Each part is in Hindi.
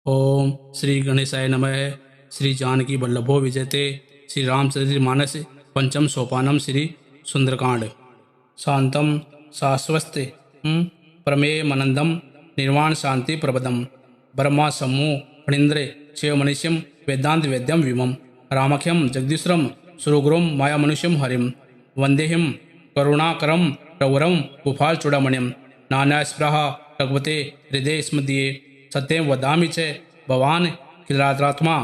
ओम श्री गणेशाय नमः। श्री जानकी वल्लभो विजयते। श्री रामचरितमानस पंचम सोपानम श्री सुंदरकांड। शांतम शाश्वस्ते प्रमेय मनंदम निर्वाण शांति प्रपदम ब्रह्मा समूह फणीन्द्र शिव मनुष्यम वेदांत वेद्यम विमम रामख्यम जगदीश्वरम सुरगुरुम माया मनुष्यम हरिम वंदेहिम करुणाकरम रघुरम गुफाल चूड़ामणिम नान्यास्पृहा रघुवते हृदय स्मदीये सत्यम वदामि च भवान किरात्रात्मा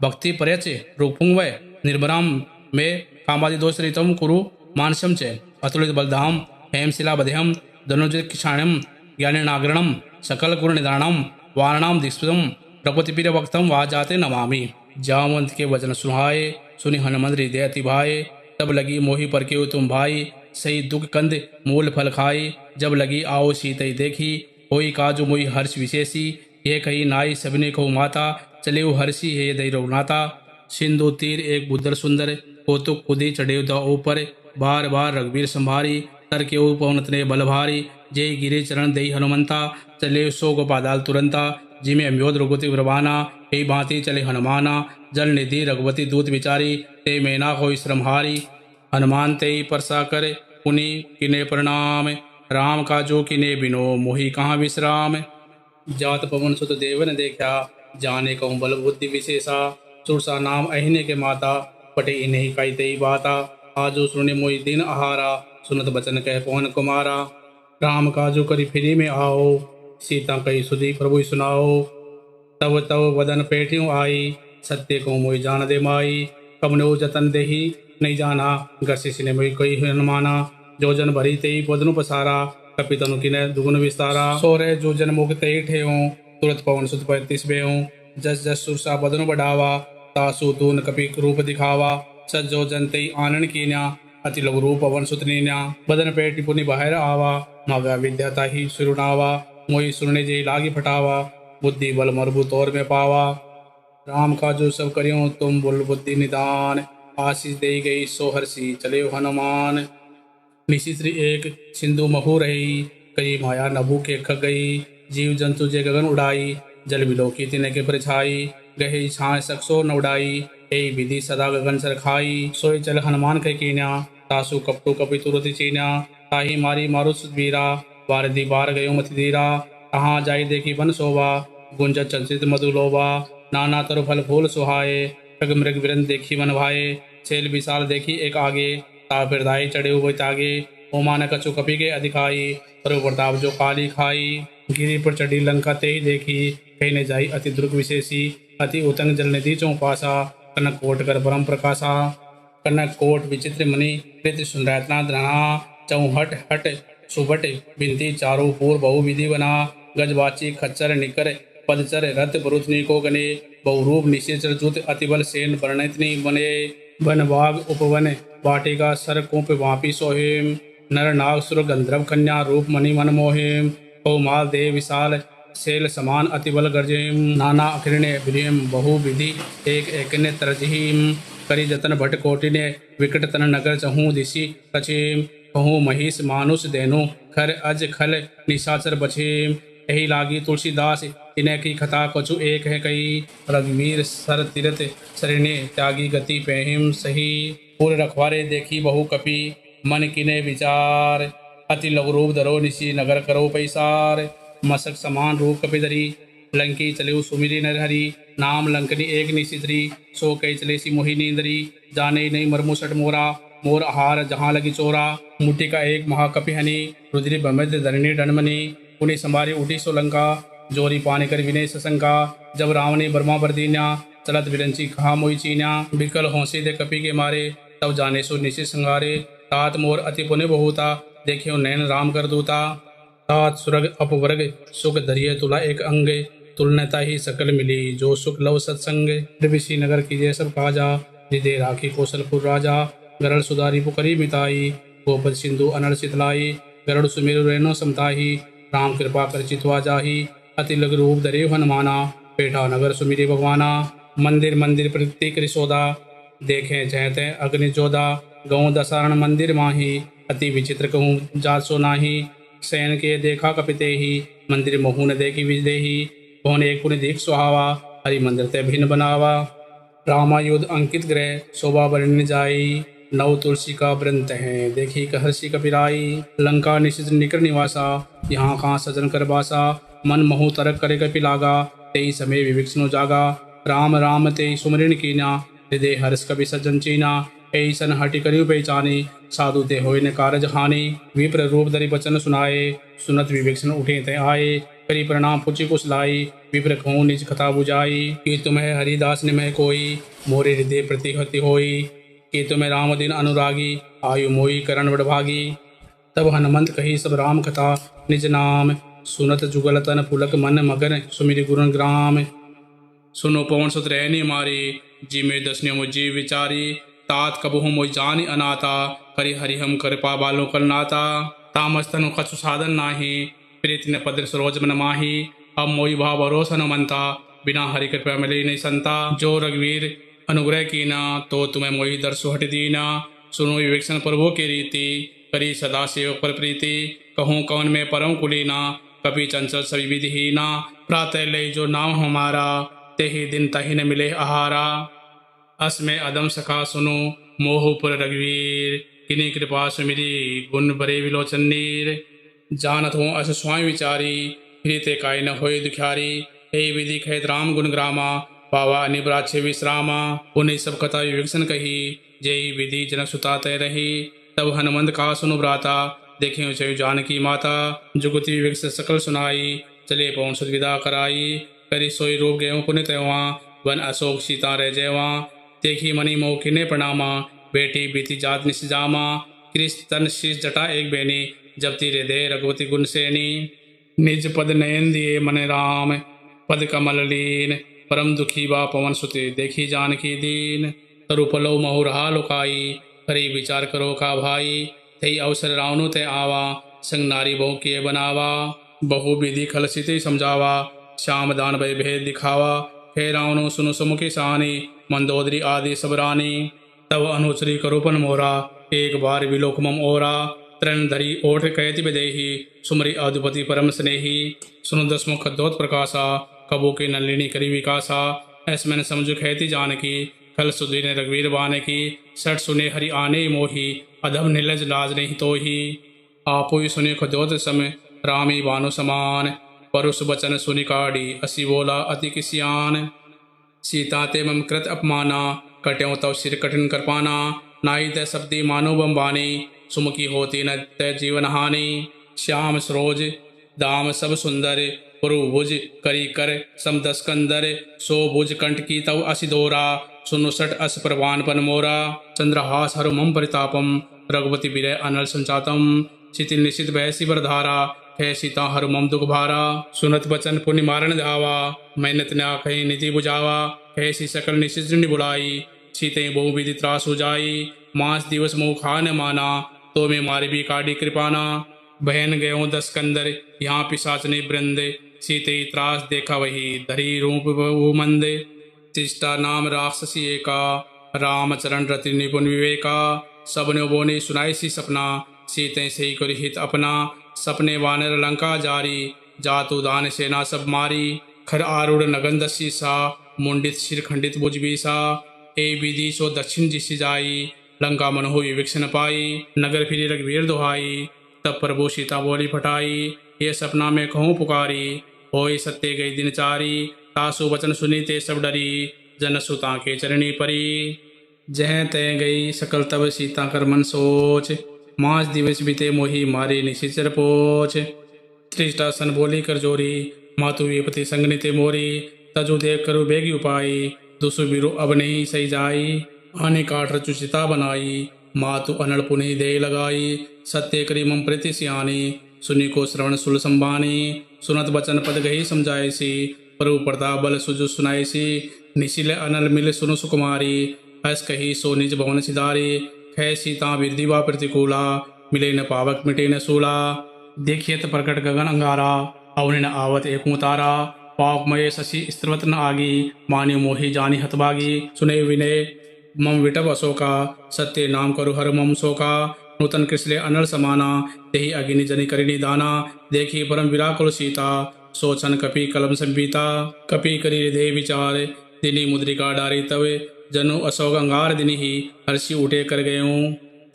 भक्ति पर्यच रूपुंग निर्भराम मे कामादिदोषरहितं कुरु मानसम च अतुलित बलधाम हेमशिला बदेहम धनुज किषाणम ज्ञानेनाग्रणम सकल गुण निदानम वारणम दीक्षितम रघुपति प्रिय भक्तम वा जाते नमामि। जामवंत के वचन सुहाए सुनि हनुमंत हृदय अति भाए। तब लगी मोहि पर के तुम भाई सही दुख कंद मूल फल खाई। जब लगी आओ सीतई देखी होई काजु मोहि हर्ष विशेषी। ये कही नाई सबने कहो माता चले हर्षि हे दई रघुनाथा। सिंधु तीर एक बुद्धर सुंदर कौतुक खुदी चढ़े ऊपर बार बार रघुवीर संभारी। तर के पवन तने बल भारी जय गिरे चरण दई हनुमंता। चले सो गोपादाल तुरंता जिमे अम्योद रघुपति ब्रवाना। हे भांति चले हनुमाना जल निधि रघुपति दूत विचारी। ते मैना हो श्रमहारी हनुमान ते परसा कर पुनि किने प्रणाम। राम का जो किने बिनो मोहि कहाँ विश्राम। जात पवन सुत देवन देखा जाने कहूँ बल बुद्धि विशेषा। सुरसा नाम अहिने के माता पटे इन्हीं कई तई बाता। आजो सुने मोहि दिन आहारा सुनत बचन कह पवन कुमारा। राम काजो करी फिरी में आओ सीता कही सुधी प्रभु सुनाओ। तब तब वदन पेटियों आई सत्य को मोहि जान दे माई। कमनो जतन देही नहीं जाना गर्षि ने मोहि कही हनुमाना। जो जन भरी तेई पदनु पसारा कपितनु किने दुगुन विस्तारा। सोरे जो जन मुख तेई ठेऊ तुरंत पवन सुत पर तिसबेऊ। जस जस सुरसा बदनु बढ़ावा तासु दून कपि रूप दिखावा। सज जो जन तेई आनन कीन्या अति लघु रूप पवन सुत नीन्या। बदन पेटि पुनि बाहर आवा मागा विद्या ताहि सुरुनावा। मोहि सुनने जे लागी फटावा बुद्धि बल मरबु तौर में पावा। राम का जो सब करियो तुम बुल बुद्धि निदान। आशीष दे गई सो हर्षि चले हनुमान। निशिश्री एक सिंधु महु रही कई माया नभु के ख गई। जीव जंतु जे गगन उड़ाई जल बिलोकी तिने के परछाई। गहे छाए सकसो न उड़ाई ए विधि सदा गगन सर खाई। सोई चल हनुमान कह कीन्या तासु कपटु कपि तुरति चीन्या। ताही मारी मारु सुधीरा वारधि बार गयो मति धीरा। कहाँ जाई देखी बन शोभा गुंज चंचित मधु लोभा। नाना तरु फल फूल सुहाए मृग मृग विरन देखी मन भाए। छेल विशाल देखी एक आगे तादाई चढ़े हुए तागे। ओमान कछु कपि के अधिकाई प्रभु प्रताप जो काली खाई। गिरी पर चढ़ी लंका ते ही देखी कहने जाई अति दुर्ग विशेषी। अति उतंग जल निधि चौपासा कनक कोट कर परम प्रकाशा। कनक कोट विचित्र मणि कृत सुंदरतना धना। चौहट हट सुभट बिंती चारु पूर्व बहु विधि बना। गजबाची खच्चर निकर पदचर रथ परुथनी को गने। बहुरूप निशिचर जुत अतिबल सेन वर्णितनी बने। वन बाग उपवन वाटिका सर कुंप वापी सोहिम। नर नाग सुर गंधर्व कन्या रूप मणि मन मोहिम। कौमाल देव विशाल शैल समान अतिबल गर्जिम। नाना अखिरणे विलियम बहु विधि एक एकने तरजहीम। करी जतन भट कोटिने विकट तन नगर चहूँ दिशि कछिम। कहूँ महिष मानुष देनु खर अज खल निशाचर बछिम। यही लागी तुलसीदास इन्हें की कथा कछु एक है कई। रघुवीर सर तीरथ शरणे त्यागी गति पेहिम सही। पूर रखवारे देखी बहु कपि मन किने विचार। अति लघु रूप धरो निशी नगर करो पैसार। मसक समान रूप कपि धरी लंकी चले सुमिरी नर हरि। नाम लंकनी एक निशिधरी सो कई चले सी मोहि नींदरी। जाने नहीं मरमुसट मोरा मोर आहार जहाँ लगी चोरा। मुट्ठी का एक महाकपि हनी रुद्री बमित धरणी डनमनी। पुनि संभारी उठी सोलंका जोरी पाने कर विनय सशंका। जब रावणी ब्रह्मा बरदीन्या चलत विरंची कहा मोहि चीन्या। बिकल हौसी दे कपि के मारे तब जाने सो निशित संगारे। तात मोर अति पुण्य बहुता देखियो नैन राम कर दूता। तात सुरग अपवर्ग सुख धरिय तुला एक अंग। तुलनता ही सकल मिली जो सुख लव सत्संग। ऋषि नगर कीजिए सब काजा निधे राखी कौशलपुर राजा। गरड़ सुधारी पुकरी मिताई गोपद सिंधु अनर चितलाई। गरुड़ सुमेरु रेनो समताही राम कृपा कर चितवा जाही। अति लघु रूप धरे हनुमाना पेठा नगर सुमिरे भगवाना। मंदिर मंदिर प्रतीक रिसोदा देखें जहते अग्नि जोदा। गौ दसारण मंदिर माही अति विचित्र कहूँ जात सो नाही। सैन के देखा कपिते ही मंदिर महू न देखी विदेही। कौन एक पुण्य देख सुहावा, हरि मंदिर ते भिन्न बनावा। रामायुध अंकित ग्रह, शोभा वर्णन जाई, नव तुलसी का व्रंत है, देखी कहर्षि कपिराई। लंका निशित निकर निवासा, यहाँ कहाँ सजन कर बासा, मन महु तरक करे कपि लागा, तेई समय विवेक्षण जागा। राम राम तेई सुमरिन कीना, हृदय हर्ष कपि सज्जन चीना। ऐसन हटि करियु पहचानी, साधु ते होय न कारज हानि। विप्र रूप धरि बचन सुनाए, सुनत विवेक्षण उठे ते आए। करी प्रणाम पुछि कुशलाई, विप्र कहूँ निज कथा बुझाई। कि तुम्हें हरिदास निमह कोई, मोरे हृदय प्रतिहति होई। कि तुम्हें राम दिन अनुरागी, आयु मोई करण बड़भागी। तब हनुमंत कही सब राम कथा, निज नाम सुनत जुगल तन पुलक मन मगन, सुमिर गुरु ग्राम। सुनो पवन सुत रहनी मारी, जी में दसने मुझी विचारी। तात कबहु मोई जानी अनाता, करी हरि हम कृपा बालो कल नाता। तामस्तनु कछु साधन नाही, प्रीति न पद्र सरोज मन माही। अब मोई भाव भरोसा न मनता, बिना हरि कृपा मिले नहीं संता। जो रघुवीर अनुग्रह कीना, तो तुम्हें मोहि दर्शु हट दीना। सुनो विवेक्षण प्रभु की रीति, करी सदा सेवक पर प्रीति। कहूँ कौन में परम कुलीना, कपि चंचल सभी विधिहीना। प्रातः ले जो नाम हमारा, ते ही दिन तही न मिले आहारा। अस में अदम सखा सुनो, मोहपुर रघुवीर। किन्हीं कृपा सुमिरी, गुण बरे विलोचन नीर। जानत हूँ अस स्वामी विचारी, प्रीते काय न होय दुखियारी। हे विधि कहत राम गुण ग्रामा, पावा अनिब्राच्छे विश्रामा। उन्हें सब कथा विवेक्षण कही, जय विधि जनक सुता तय रही। तब हनुमंत का सुनु भ्राता, देखे चयु जानकी माता। जुगति विवेक सकल सुनाई, चले पवन सुत विदा कराई। करी सोई रूप गयो पुण्य तयवा, वन अशोक सीता रह जयवा। देखी मणि मोह किने प्रणामा, बेटी बीती जात निस जामा। कृष्ण तन शीश जटा एक बेनी, जब ती हृदय रघुवती गुण सेनी। निज पद नयन दिए मन राम, पद कमल लीन। परम दुखी बा पवन सुते, देखी जानकी दीन। तरुपलो महु रहा लुकाई, करी विचार करो का भाई। तई अवसर रावणु ते आवा, संग नारी बहु किए बनावा। बहु विधि खलसिते समझावा, श्याम दान भय भेद दिखावा। हे रावणु सुनु सुमुखी सानी, मंदोदरी आदि सब रानी। तब अनुचरी करूपन मोरा, एक बार विलोक मम ओरा। तरण धरी ओठ कहति विदेही, सुमरी अधिपति परम स्नेही। सुनु दसमुख दोत प्रकाशा, कबू के नलिनी करी विकासा। ऐस मैंने समझ कहती जानकी, कल सुधी ने रघुवीर बाने की। सठ सुने हरि आने मोही, अधम निलज लाज नहीं तो ही। आपो ही सुने खदोत समय, रामी बानु समान। परुष बचन सुनि काढ़ी, असी बोला अति किसियान। सीता ते मम कृत अपमाना, कट्यों तव सिर कठिन कर पाना। नाई तय शब्दी मानो बम्बानी, सुमुखी होती न तय जीवन हानि। श्याम सरोज दाम सब सुंदर, पुरुभुज करी कर सम दस कंदर। सो भुज कंठ की तव असि दोरा, सुनु सट अस प्रवान पन मोरा। चंद्रहास हरु मम परितापम, रघुपति विरय अनल संचातम। चिति निशित भयसी बरधारा, है सीता हरु मम दुख भारा। सुनत बचन पुण्य मारण धावा, मेहनत न आखहि निधि बुझावा। है सी सकल निशित बुलाई, सीते बहु विधि त्रास जाई। मास दिवस मोह खा न माना, तो में मारी भी काढ़ी कृपाना। बहन गयो दस कंदर, यहाँ पिशाचनी वृंद। सीते त्रास देखा वही, धरी रूप बहु मंद। तिष्ठा नाम राक्षसी एका, राम चरण रति निपुण विवेका। सबने बोने सुनाई सी सपना, सीते से ही करी हित अपना। सपने वानर लंका जारी, जातु दान सेना सब मारी। खर आरूढ़ नगन दसी सा, मुंडित शिर खंडित भुज बीसा। ए विधि सो दक्षिण जिसि जाई, लंका मन हो विवेक्षण पाई। नगर फिरी रघुवीर दुहाई, तब प्रभु सीता बोली फटाई। ये सपना में कहूँ पुकारी, होय सत्य गई दिन चारी। तासु वचन सुनी ते सब डरी, जन सुता के चरणी परी। जह तय गई सकल तब सीता कर मन सोच, मास दिवस बीते मोही मारी निशिचर पोच। त्रिष्टा सन बोली कर जोरी, मातु विपति संग निते मोरी। तजु देख करु बेगी उपाई, दुसु बिरु अब नहीं सही जाई। आने काठ रचु चिता बनाई, मातु अनल पुनि दे लगाई। सत्य करी मम प्रीति सियानी, सुनी को श्रवण सुल संबानी। सुनत बचन पद गही समझाए सी, प्रभु प्रताप बल सुजु सुनाई सी। निशिल अनल मिल सुनु सुकुमारी, अस कही सो निज भवन सिधारी। खे सीता विधि वा प्रतिकूला, मिले न पावक मिटे न सूला। देखियत प्रकट गगन अंगारा, अवनि न आवत एक तारा। पापमय शशि स्त्रवत न आगी, मान्य मोहि जानी हतभागी। सुने विनय मम विटव अशोका, सत्य नाम करु हर मम शोका। नूतन कृष्ले अनल समाना, तेहि अग्नि जनि करिनी दाना। देखी परम विराकुल सीता, सोचन कपि कलम संपीता। कपि करी हृदय विचार दिनी मुद्रिका डारी तब जनु अशोक अंगार दिन ही हर्षि उठे कर गयों।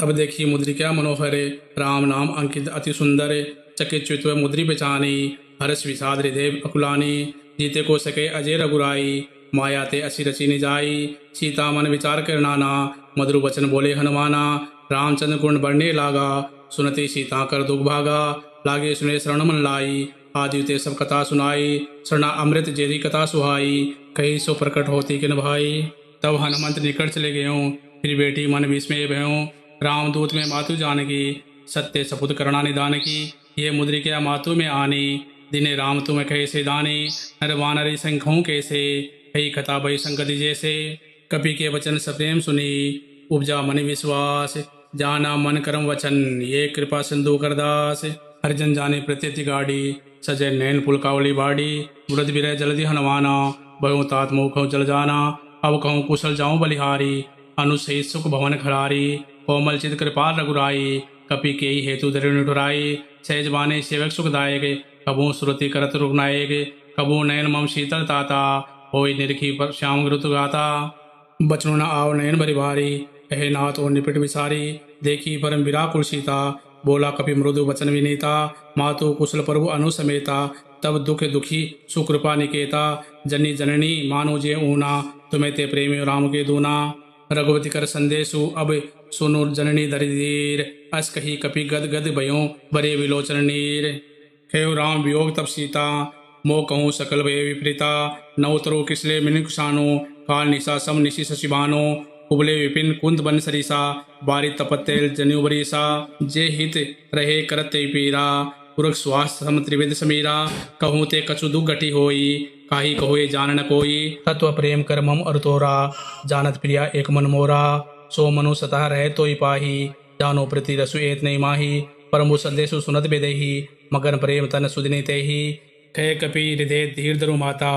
अब देखिए मुद्रिका मनोहर राम नाम अंकित अति सुंदर चकित चित्व मुद्री पहचानी हर्ष विषाद हृदय अकुलानी जीते को सके अजय रघुराई माया ते असी रची निजाई सीता मन विचार कर नाना मधुर वचन बोले हनुमाना रामचंद्र गुण बढ़ने लागा सुनती सीता कर दुख भागा लागे सुने शरण मन लाई आदित्य सब कथा सुनाई शरणा अमृत जेरी कथा सुहाई कही सो प्रकट होती किन भाई। तब हनुमंत निकट चले गयों फिर बेटी मन विस्मय भयों रामदूत में मातु जानकी सत्य सपुत करना निदान की ये मुद्रिका मातु में आनी दिने राम तुम कैसे दानी नर वानरी संखों कैसे कही कथा भई संगति जैसे कपि के वचन सप्रेम सुनी उपजा मन विश्वास जाना मन करम वचन ये कृपा सिंधु करदास हरिजन जाने प्रत्यति गाड़ी सजय नैन पुलकावली बाड़ी वृद्ध विरह जल्दी हनुमाना बहु तात मुख जल जाना अब कहूँ कुशल जाऊं बलिहारी अनुसहित सुख भवन खरारी कोमल चित कृपाल रघुराई कपि के हेतु दरिण ठुराई सहज बाने सेवक सुखदायक कबू श्रुति करत रुग्नायक कबू नयन मम शीतल ताता होई निरखी पर श्याम ऋतु गाता बचनो न आव नयन भरी भारी कहे नाथ और निपट विसारी देखी परम विराकुल सीता बोला कपि मृदु वचन विनीता मातु कुशल प्रभु अनुसमेता तब दुख दुखी सुकृपा निकेता जनी जननी मानो जे ऊना तुम्हें ते प्रेमी राम के दूना रघुवती कर संदेशु अब सुनु जननी दरिदीर अस कही कपि गद गद भयो बरे विलोचन नीर हेव राम वियोग तब सीता मोह कहूँ सकल भय विपरीता नवतरो किसले मिनिकुशानो काल निशा सम निशि शशिबानो उबले विपिन कुंत बन सरीसा बारी तपतेल जन्यु बरीसा जे हित रहे करत ते पीरा पुरख स्वास्थ्य सम त्रिवेद समीरा कहूँ ते कछु दुख घटी होई काही कहोए जान न कोई तत्व प्रेम कर मम अर तोरा जानत प्रिया एक मन मोरा सो मनु सतह रहे तोई पाही जानो प्रति रसु एत नहीं माही परमु संदेशु सुनत बेदही मगन प्रेम तन सुदिनी तेही कह कपि हृदय धीर धरु माता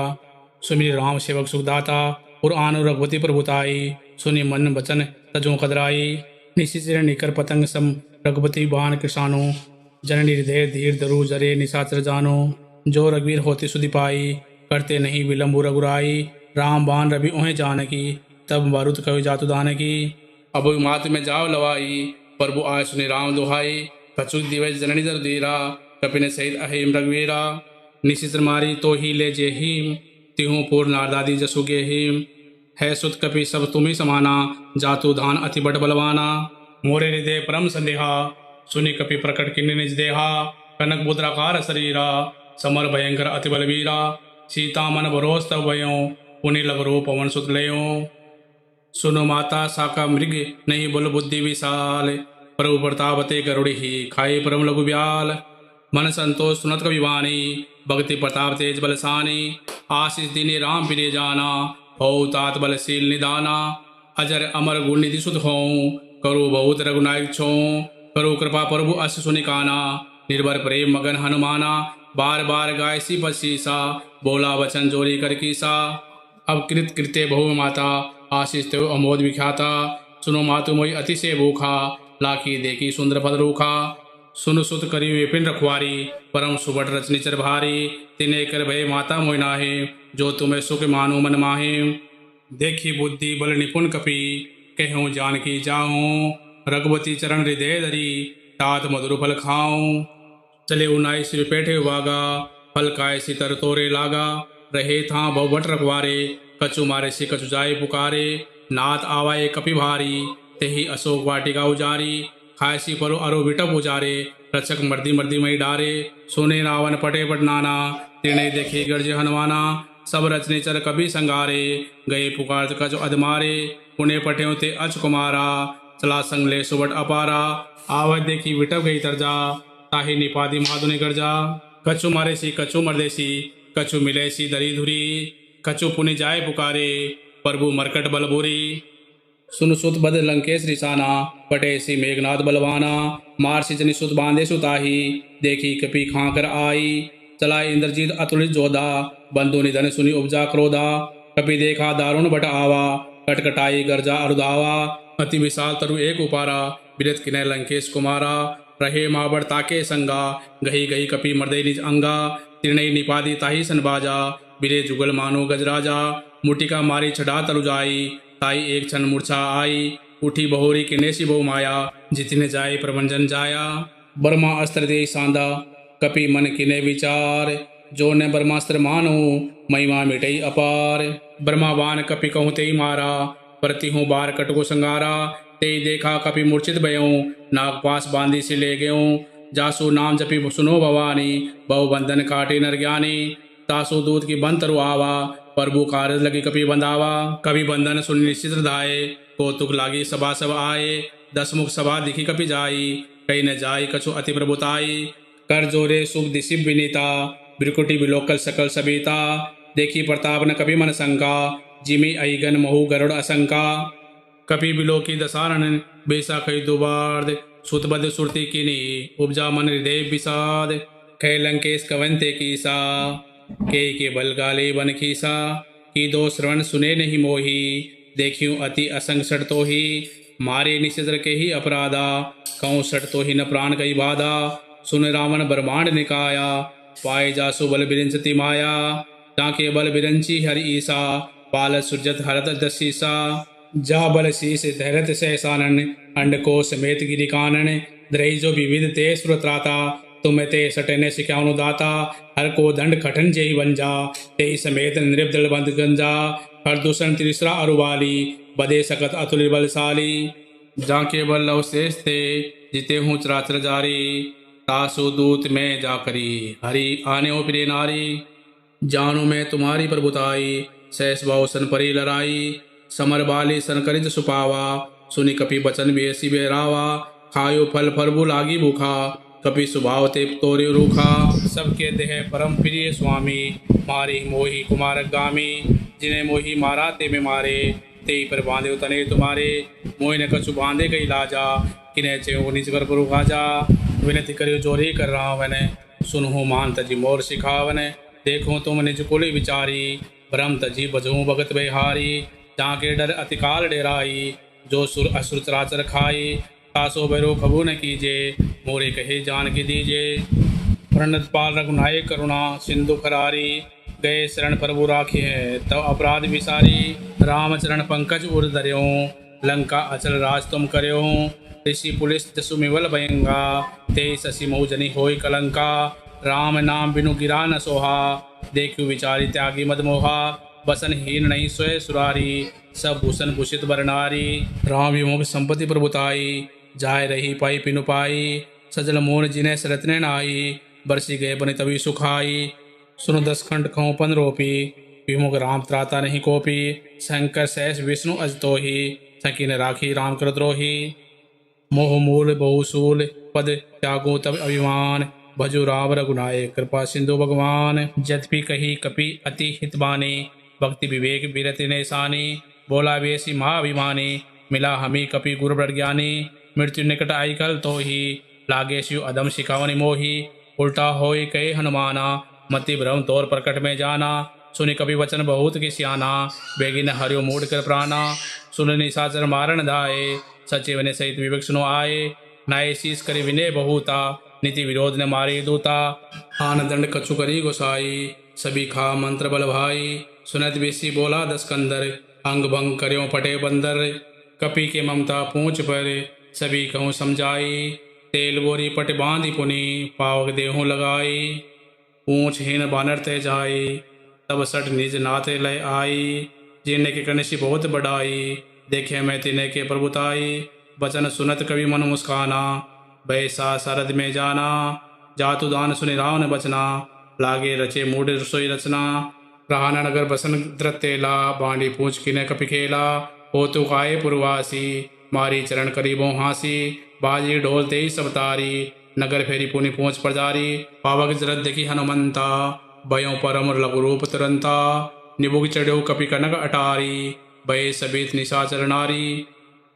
सुमिर राम सेवक सुखदाता पुराण रघुवती प्रभुताई सुनि मन बचन तजो कदराई निशिचर निकर पतंग सम रघुपति बाण किसानो जननी हृदय धीर धरु जरे निशाचर जानो जो रघुवीर होते सुधि पाई करते नहीं विलम्बु रघुराई राम बाण रवि ओहे जानकी तब मारुत कवि जातु दानकी अब मात में जाओ लवाई प्रभु आय सुनि राम दुहाई कछु दिवस जननी दर दीरा कपिन सहित अहिम रघुवीरा निशिचर मारी तो ही ले जे हिम तिहु पूर्ण नारदादी जसु गे हिम है सुत कपि सब तुम्ही समाना जातु धान अति बड़ बलवाना मोरे हृदय परम संदेहा सुनि कपि प्रकट किन्नि निज देहा कनक मुद्राकार शरीरा समर भयंकर अति बलवीरा सीता मन भरोस तब भयो पुनि लग रो पवन सुत लयो सुनो माता साका मृग नहीं बुल बुद्धि विशाल प्रभु प्रतापते गरुड़ ही खाए परम लघु ब्याल मन संतोष सुनत कवि वाणी भक्ति प्रताप तेज बलसानी आशीष दीनी राम प्रिय जाना हो तात बलशील निदाना अजर अमर गुण निधि सुध हो करु बहुत रघुनायक छो करु कृपा प्रभु अस सुनिकाना निर्भर प्रेम मगन हनुमाना बार बार गाय सी पसीसा बोला वचन जोरी कर कीसा अब कृत कृत्य बहु माता आशीष तेव अमोद विख्याता सुनो मातु मोई अतिशय भूखा लाखी देखी सुंदर पद रूखा सुन सुत करी विपिन रखवारी परम सुबट रचनी चर भारी तिने कर भय माता मोय नाहे जो तुम्हें सुख मानो मन माहे देखी बुद्धि बल निपुण कपि कहूँ जानकी जाऊँ रघुवती चरण हृदय धरी तात मधुर फल खाऊं चले उनाई सिर पेठे वागा फल काय सितर तोरे लागा रहे था बहुबट रखवारे कछु मारे से कछु जाए पुकारे नाथ आवाए कपि भारी तेही अशोक वाटिका उजारी खायसी परो अरो विटप उजारे रक्षक मर्दी मर्दी मई डारे सोने रावण पटे पट नाना तिरणे देखी गर्ज हनुमाना सब रचने चर कभी संगारे गए पुकार कछु अधमारे पुणे पटे ते अच कुमारा चला संग ले सुबट अपारा आवत देखी विटप गई तरजा ताही निपादी महादुनि गर्जा कछु मारे सी कछु मरदेसी कछु मिले सी दरी धुरी कछु पुनि जाए पुकारे प्रभु मरकट बलबुरी सुन सुत बद लंकेश रिसाना पटे सी मेघनाथ बलवाना मार सिजनी सुत बांधे सुताही देखी कपि खाकर आई चला इंद्रजीत अतुलित जोधा बंधु निधन सुनी उपजा क्रोधा कपि देखा दारुण बट आवा कटकटाई गर्जा अरुदावा अति विशाल तरु एक उपारा बिरत किनय लंकेश कुमारा रहे माबड़ ताके संगा गही गही कपि मर्दे निज अंगा त्रिनई निपादी ताही सनबाजा, बिरे जुगल मानो गजराजा, मुटिका मारी छड़ा तरु जाई, ताई एक क्षण मूर्छा आई, उठी बहोरी के नेसी बहु माया, जितने जाए प्रभंजन जाया। ब्रह्मा अस्त्र दे सांदा, कपि मन किने विचार, जो न ब्रह्मास्त्र मानो, महिमा मिटई अपार। ब्रह्मा बाण कपि कहूँ ते मारा, प्रति हूँ बार कटको संगारा, ते देखा कपि मूर्छित भयों, नागपास बांधी से ले गयों। जासु नाम जपि सुनो भवानी, बहु बंधन काटे नर ज्ञानी, तासु दूत की बन तरु आवा, प्रभु कारज लगी कपि बंधावा। कवि बंधन सुन निश्चित धाये, कौतुक लागी सभा सब आए, दस मुख सभा दिखी कपि जाई, कहीं न जाई कछु अति प्रभुताई। कर जोरे सुख दिशिव विनीता, बिरकुटी बिलोकल सकल सबीता, देखी प्रताप न कपि मन शंका, जिमी अहिगन महु गरुड़ असंका। कपि बिलो की दसारण, बेसा कई दुबार्द, सुतबद सुरती किनी, उपजा मन हृदय विषाद। कै लंकेश कवंते कीसा, के बल गाले बन खीसा, की दो श्रवण सुने नहीं मोही, देखियो अति असंग सट तो ही, मारे निशिद्र के ही अपराधा, कहूँ सट तो ही न प्राण कई बाधा। सुन रावण ब्रह्मांड निकाया, पाए जासु बल बिरंचति माया, ताके बल बिरंची हरि ईसा, पाल सुरजत हरत दशीसा। जा बल शीस धैरत सहसानन, अंडको समेत गिरि कानन, द्रही जो विविध ते सुरत्राता, तुम ते सटने सिख्यानु दाता। हर को दंड खटन जेहि बंजा, ते समेत नृपदल बंद गंजा, हर दूषण त्रिसरा अरुवाली, बदे सकत अतुल बलशाली। जाके बल लव शेष थे, जिते हूँ चराचर जारी, तासु दूत में जाकरी, हरि आने ओ प्रिय नारी। जानो मैं तुम्हारी प्रभुताई, सहस भाव सन परी लड़ाई, समर बाली सन करित सुपावा, सुनि कपि बचन बेसी बेरावा। खायो फल फरबु लागी भूखा, कपि स्वभाव ते तोरे रूखा। सबके देह परम प्रिय स्वामी, मारी मोही कुमार गामी, जिन्हें मोही मारा ते में मारे, ते पर बांधे तने तुम्हारे। मोहि न कछु बांधे कई लाजा, किन्हें चेऊ निज कर पुरु खाजा। विनती करियो जोरी कर रावण, सुनहु मान तजी मोर सिखावन। देखो तुम निज कुल विचारी, ब्रह्म तजी बजहूँ भगत बिहारी। जाके डर अतिकाल डेराई, जो सुर असुर चराचर खाई, तासो भैरो खबू न कीजे, मोरे कहे जान की दीजे। प्रणत पाल रघुनायक करुणा, सिंधु खरारी, गए शरण प्रभु राखी है तब अपराध विसारी। रामचरण पंकज उर धर्यो, लंका अचल राज तुम कर्यो। ऋषि पुलिस जसु मिवल भयंगा, ते शशि मऊजनी होय कलंका। राम नाम बिनु गिरा न सोहा, देखु विचारी त्यागी मदमोहा। बसन हीन नहीं सोए सुरारी, सब भूषण भूषित बरनारी। राम विमोह संपत्ति प्रभुताई, जाय रही पाई पिनु पाई। सजल मोर जिन्हें सरतने नाई, बरसी गए बने तभी सुखाई। सुनो 10 खंड खो पन रोपी, विमुख राम त्राता नहीं कोपी। शंकर सहस विष्णु अजतो ही, सकीन राखी राम कर द्रोही। मोह मूल बहुसूल, पद त्यागो तब अभिमान। भजु राम रघुनायक कृपा सिंधु भगवान। जद्यपि कही कपि अति हितबानी, भक्ति विवेक विरति निशानी। बोला वेसी माँ अभिमानी, मिला हमी कपि गुरु प्रज्ञानी। मृत्यु निकट आई कल तो ही, लागे शिव अदम शिखावनि मोही। उल्टा होय कहे हनुमाना, मति भ्रम तौर प्रकट में जाना। सुनि कपि वचन बहुत की सियाना, बेगिन हरियो मूड कर प्राणा। सुन निशाचर मारण धाये, सचिव ने सहित विवेक सुनो आए। नाय शीस करि विनय बहुता, नीति विरोध न मारे दूता। आन दंड कछु करी गोसाई, सभी खा मंत्र बल भाई। सुनत बेसी बोला 10 कंदर, अंग भंग कर्यो फटे बंदर। कपि के ममता पूंछ पर, सभी कहूँ समझाई। तेल बोरी पट बांधी पुनि, पावक देहूँ लगाई। पूंछ हीन बानर ते जाई, तब सट निज नाते लय आई। जिन्ने के कनिषि बहुत बढ़ाई, देखे मैं तिने के प्रभुताई। बचन सुनत कवि मन मुस्काना, बैसा सरद में जाना। जातु दान सुनि रावण बचना, लागे रचे मूड रसोई रचना। रहाना नगर बसन द्रतेला, बांडी पूछ किने कपि खेला। हो तु खाए पुरवासी, मारी चरण करीबों हासी। बाजी ढोल तेई सब तारी, नगर फेरी पुनि पहुँच प्रजारी। पावक जरत देखी हनुमंता, भयों परम लघु रूप तुरंता। निबुक चढ़ो कपि कनक अटारी, भय सबीत निशाचर नारी।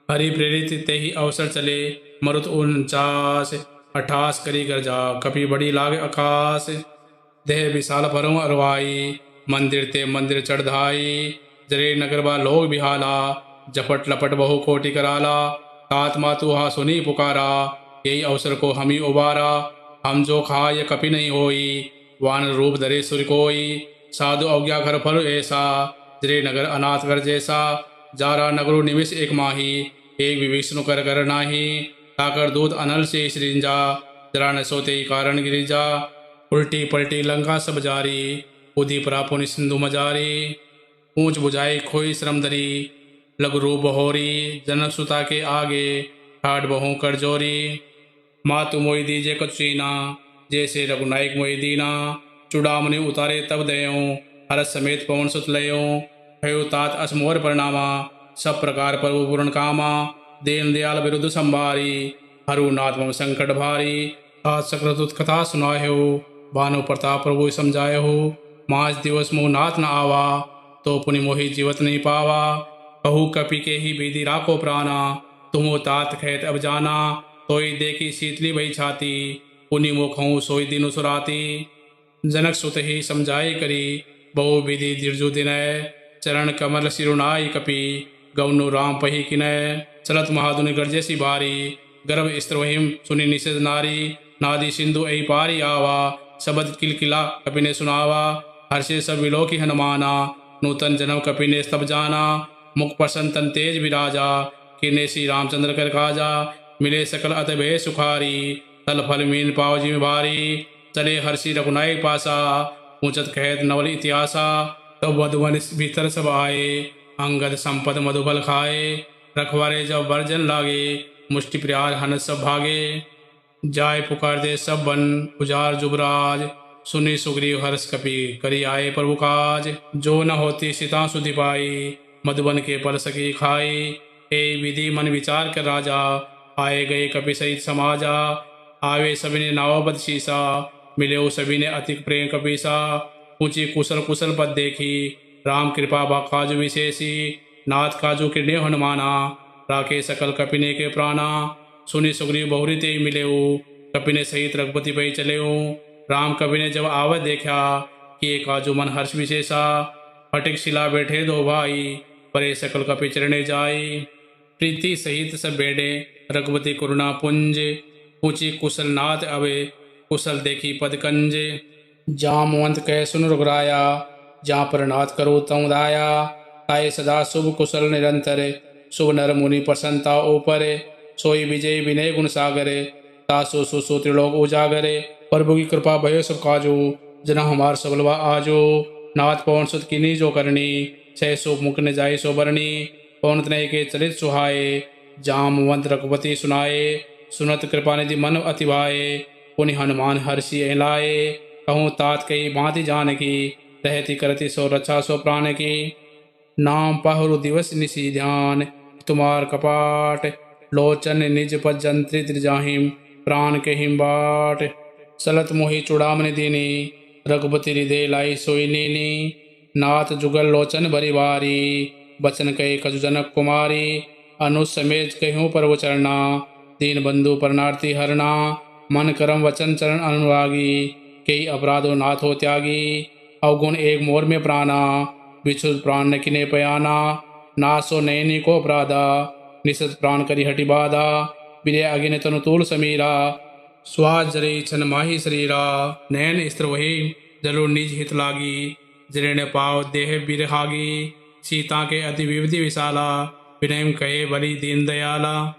हरि प्रेरित ते ही अवसर चले, मरुत 49 अठास करी गर्जा। कपि बड़ी लाग आकाश, देह विशाल भरों अरवाई। मंदिर ते मंदिर चढ़धाई, जरे नगर बा लोग बिहाला। जपट लपट बहु कोटि कराला, तात मातु हा सुनी पुकारा। यही अवसर को हमी उबारा, हम जो खाए कपि नहीं होई। वानर रूप धरे सुर कोई, साधु अवज्ञा घर फल ऐसा, जरे नगर अनाथ कर जैसा, जारा नगरो निमिष एक माही, एक विभीषण कर नाही, ताकर दूध अनल से सृंजा, जरा न सोते कारण गिरिजा, उल्टी पलटी लंका सब जारी, उदी परापुनि सिंधु मजारी, ऊंच बुझाई खोई श्रम दरी, लघु रूप बहोरी, जनक सुता के आगे ठाठ बहों कर जोरी, मातु मोई दीजे कचीना, जैसे रघुनायक मोई दीना, चुड़ामणि उतारे तब दयों, हरस समेत पवन सुत लयों, भयो तात असमोर प्रणामा, सब प्रकार प्रभु पूर्ण कामा, दीन दयाल विरुद्ध संभारी, हरु नाथ मम संकट भारी, आज सकृत कथा सुनायो, भानु प्रताप प्रभु समझायो, मास दिवस मोह नाथ न आवा, तो पुनि मोहि जीवत नहीं पावा, कहू कपि के ही विधि राखो प्राणा, तुमो तात खैत अब जाना, तोई देखी शीतली भई छाती, पुनि मुखहूँ सोई दिनु सुराती, जनक सुत ही समझाई करी, बहु विधि दिर्जु दिनय, चरण कमल सिरुनाई कपि, गौनु राम पही किनय, चलत महादुनि गर्जे भारी, गर्भ स्त्रवहिम सुनि निषेध नारी, नादी सिंधु ऐ पारी आवा, शबद किलकिला कपि ने सुनावा, हर्षे सब विलोकी हनुमाना, नूतन जन्म कपि ने तब जाना, मुख प्रसन्न तन तेज विराजा, किने श्री रामचंद्र कर काजा, मिले सकल अत भय सुखारी, तल फल मीन पाव जिम भारी, चले हर्षि रघुनाय पासा, ऊंचत कहत नवल इतिहासा, तब मधुबन भीतर सब आए, अंगद संपद मधुबल खाए, रखवारे जब वर्जन लागे, मुष्टि प्यार हनस सब भागे, जाय पुकार दे सब बन उजार जुबराज, सुनी सुग्रीव हर्ष कपि करी आए प्रभु काज, जो न होती सीता सुधि पाई, मधुबन के पल सकी खाई, ए विधि मन विचार कर राजा, आए गए कपि सहित समाजा, आवे सभी ने नावबद शीसा, मिले सभी ने अतिक प्रेम कपीसा, ऊंची कुशल कुशल पद देखी, राम कृपा बा काजु विशेषी, नाथ काजु किरणे हनुमाना, राखे सकल कपिने के प्राणा, सुनी सुग्रीव बहुरी ते मिले, कपिने सहित रघुपति पै चले, राम कवि ने जब आवत देखा, कि काजु मन हर्ष विशेषा, फटिक शिला बैठे दो भाई, परे सकल कपि चरणे जाई, प्रीति सहित सब बेड़े रघुपति करुणा पुंज, ऊंची कुशल नाथ अवे कुशल देखी पद कंज, जामवंत कह सुन रुगराया, जहाँ पर नाथ करो तम दाया, ताए सदा शुभ कुशल निरंतर, शुभ नर मुनि प्रसन्नता ऊपर, सोई विजय विनय गुण सागरे, तासु सुसु त्रिलोक उजागरे, प्रभु की कृपा भयो सब काजो, जना हमार सबलवा आजो, नाथ पवन सुत कीनी जो करनी, छह सो मुख न जाय सो बरनी, पवन तनय के चलित सुहाए, जामवंत रघुपति सुनाए, सुनत कृपा निधि मन अति भाए, पुनि हनुमान हर्षि लाए, कहूँ तात कही भांति जान की, रहती करती सो रक्षा सो प्राण की, नाम पहरु दिवस निशी ध्यान, तुम्हार कपाट, लोचन निज पद जंत्रित जाहिम, प्राण के हिम बाट, चलत मोहि चुड़ामणि दीनी, रघुपति हृदय लाई सोई नीनी, नाथ जुगल लोचन भरी बारी, बचन कहे कजु जनक कुमारी, अनुज समेत कहूँ पर्व चरना, दीन बंधु परनार्थी हरना, मन करम वचन चरण अनुरागी, कई अपराधो नाथ हो त्यागी, अवगुण एक मोर में प्राणा, विछुत प्राण न किने पयाना, नासो नयनी को अपराधा, निसत प्राण करी हटि बाधा, बिरे अगिन तनु तूल समीरा, स्वाद जरे छन माही शरीरा, नयन स्त्र वही जलो निज हित लागी, जरे पाव देह बिरहागी, सीता के अति विविधि विशाला, विनय कहे बलि दीन दयाला,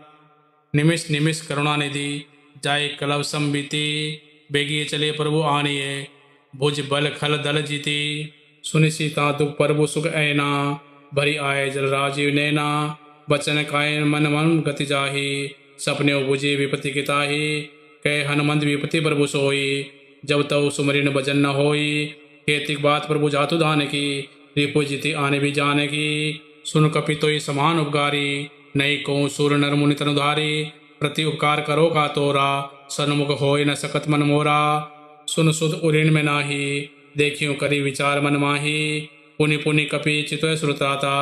निमिष निमिष करुणा निधि, जाय कलव संबिति, बेगिए चले प्रभु आनिए, भुज बल खल दल जीती, सुनि सीता दुख प्रभु सुख ऐना, भरी आए जल राजीव नैना, बचन कायन मन मन गति जाही, सपने बुझे विपति किताही, कह हनुमंत विपति प्रभु सोई, जब तव सुमरिन भजन न होई, केतिक बात प्रभु जातु धान की, रिपु जीति आने भी जाने की, सुन कपि तोई समान उपकारी, नहीं कहूँ सूर नर मुनि तनुधारी, प्रति उपकार करो का तोरा, सन्मुख होय न सकत मन मोरा, सुन सुध उऋण में नाही, देखियो करी विचार मन माही, पुनि पुनि कपि चितय श्रुताता,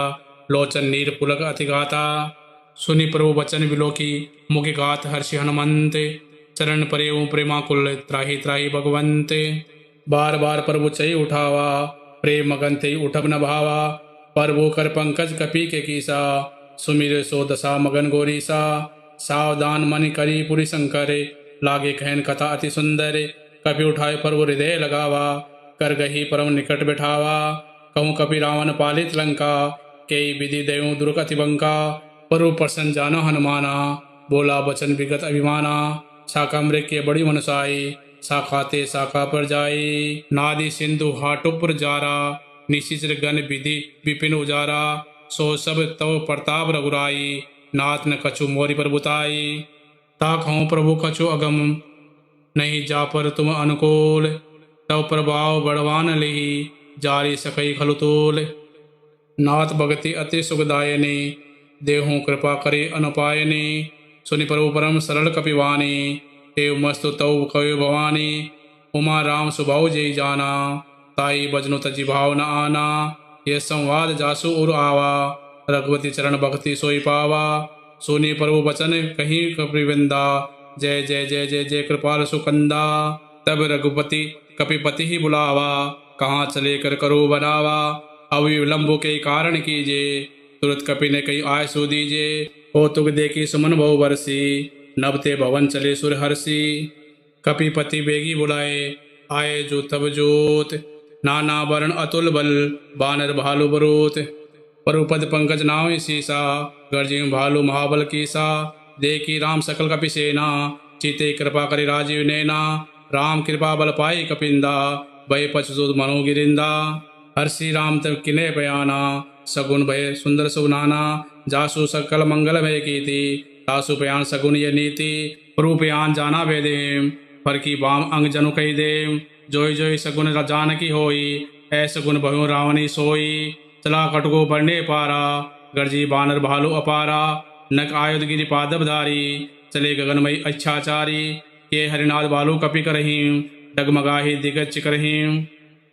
लोचन नीर पुलक अतिगाता, सुनि प्रभु वचन विलोकी, मुखि गात हर्षि हनुमंत, चरण परेऊ प्रेमाकुल त्राही त्राही भगवंत, बार बार प्रभु चई उठावा, प्रेम मगन ते उठब न भावा, प्रभु कर पंकज कपि के कीसा, सुमिर सो दशा मगन गोरीसा, सावधान मन करी पुरी शंकर, लागे कहन कथा अति सुंदर, कपि उठाए प्रभु हृदय लगावा, कर गही परम निकट बैठावा। कहूँ कपि रावण पालित लंका, कई विधि देऊँ दुर्गति बंका। प्रभु प्रसन्न जानो हनुमाना, बोला वचन विगत अभिमाना। शाखा मृग के बड़ी मनसाई, शाखाते शाखा पर जाई। नादि सिंधु हाटुपुर जारा, निशिचर गण विधि विपिन उजारा। सो सब तव प्रताप रघुराई, नाथ न कछु मोरि पर बुताई। ताकहूँ प्रभु कछु अगम, नहीं जा पर तुम अनुकूल। तव प्रभाव बड़वान लिहि, जारी सकई खलुतोल। नाथ भगति अति सुखदायनी, देहूँ कृपा करे अनुपायनी। सुनि प्रभु परम सरल कपिवानी, एव मस्तु तव कवि भवानी। उमा राम सुभाव जय जाना, ताई बजनु तजी भाव न आना। ये संवाद जासु उर आवा, रघुवती चरण भक्ति सोई पावा। सुनि प्रभु वचन कहीं कपिवृंदा, जय जय जय जय जय कृपाल सुकंदा। तब रघुपति कपिपति ही बुलावा, कहाँ चले कर करो बनावा। अब विलंबो के कारण कीजे, तुरंत कपि ने कही आय सो दीजे। हो तुग देखी सुमन बहु बरसी, नभते भवन चले सुर हर्षि। कपिपति बेगी बुलाए, आए जो तब जोत। नाना वर्ण अतुल बल, बानर भालु बरोत। परुपद पंकज नाव सीसा, गर्जियों भालु महाबल कीसा। देखी राम सकल कपि सेना, चीते कृपा करि राजीव नैना। राम कृपा बल पाई कपिंदा, भय पछुत मनो गिरिंदा। हर्षि राम तब किने बयाना, सगुन भय सुंदर सुनाना। जासु सकल मंगल भय कीति, तासु पयान सगुन ये नीति। रूपयान जाना वेदेम, पर की बाम अंग जनु कही देम। जोई जोई सगुन जानकी होई, ऐस गुण भयो रावणी सोई। चला कटको बढ़ने पारा, गर्जी बानर भालु अपारा। नक आयुध गिरि पादबधारी, चले गगनमयी अच्छाचारी। ये हरिनाथ बालू कपि करहीम, डगमगाही दिग्गज चिकरहीम।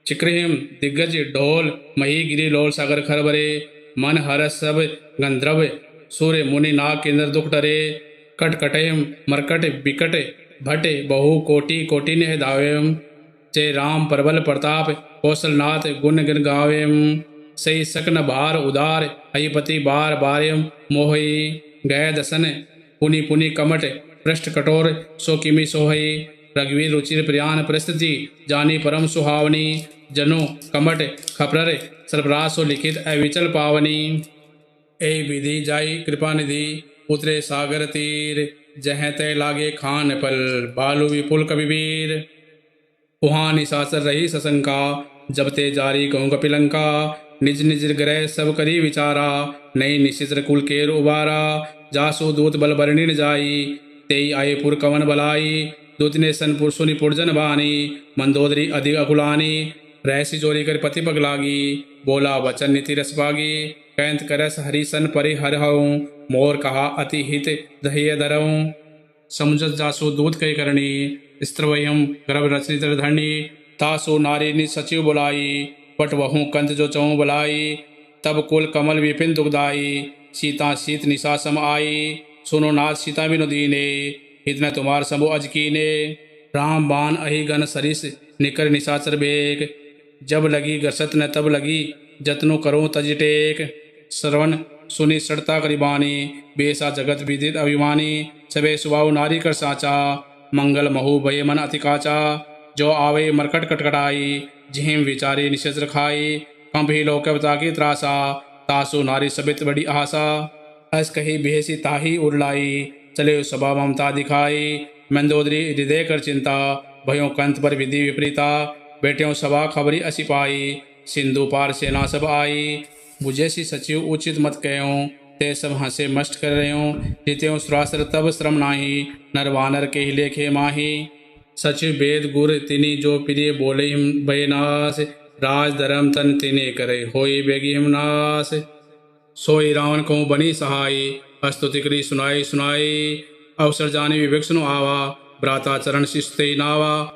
चिकरहीम दिग्गज ढोल, मही गिरी लोल सागर खरबरे। मन हरस सब गंधर्व, सूर्य मुनि नाग केंद्र दुख डरे। कट कटयम मरकट बिकट, भट बहु कोटि कोटि ने दावेम। जय राम प्रबल प्रताप, कौशलनाथ गुण गण गावेम। सही सकन भार उदार, अयपति बार बारेम मोहई। गय दसन पुनि पुनि कमट, पृष्ठ कठोर सो किमि सोहई। रघुवीर रुचिर प्रियान परिस्थिति, जानी परम सुहावनी। जनो कमट खपरर, सर्वरासो लिखित अविचल पावनी। ए विधि जाई कृपा निधि, उतरे सागर तीर। जह तय लागे खान पल, बालू विपुल कविवीर। वहाँ निशाचर रही सशंका, जब ते जारी कहूँ कपिलंका। निज निज ग्रह सब करी विचारा, नई निशिचर कुल केर उबारा। जासु दूत बल बरणी न जाई, तेई आये पुर कवन बलाई। दूत ने सन पुरुषुनि पुरजन बानी, मंदोदरी अधिक अकुलानी। रहसी चोरी कर पति पग लागी, बोला वचन नीति रस पागी। कैंत करस हरि सन परि हर हऊँ, मोर कहा अति हित दह्य धरऊँ। समुझत जासु दूत कई करणी, स्त्रवयम गर्भ रचनी धरणी। तासु नारी नि सचिव बुलाई, पट वहु कंत जो चौं बुलाई। तब कुल कमल विपिन दुखदाई, सीता शीत निशा सम आई। सुनो नाथ सीता बिनु दीने, इतना तुम्हार सबो अज कीने। राम बाण अहि गन सरिस, निकर निशाचर बेग। जब लगी गसत न तब लगी, जतनु करो तज टेक। श्रवण सुनि सड़ता करिबानी, बेसा जगत विदित अभिमानी। सबे सुबाहु नारी कर साचा, मंगल महु भय मन अति काचा। जो आवे मरकट कटकटाई, जिहिम विचारी निशस्त्र खाई। कंपी लोक ताकी त्रासा, तासु नारी सबित बड़ी आशा। अस कही बेहसी ताही उरलाई, चले सभा ममता दिखाई। मंदोदरी हृदय कर चिंता, भयो कंत पर विधि विपरीता। बेटियों सभा खबरी असी पाई, सिंधु पार सेना सब आई। बुझे सी सचिव उचित मत कहो, ते सब हंसे मस्त कर रहे हो। जित्यों श्रास्त्र तब श्रम नाही, नर वानर के ही लेखे माही। सचिव वेद गुर तिनि जो प्रिय बोले हिम भयनाश। राज धर्म तन तिने करे, होई बेगी हिम नाश। सोई रावण को बनी सहाय, अस्तुति करी सुनाई सुनाई। अवसर जाने विवेक सुनो आवा, भ्राता चरण शिष्य नावा।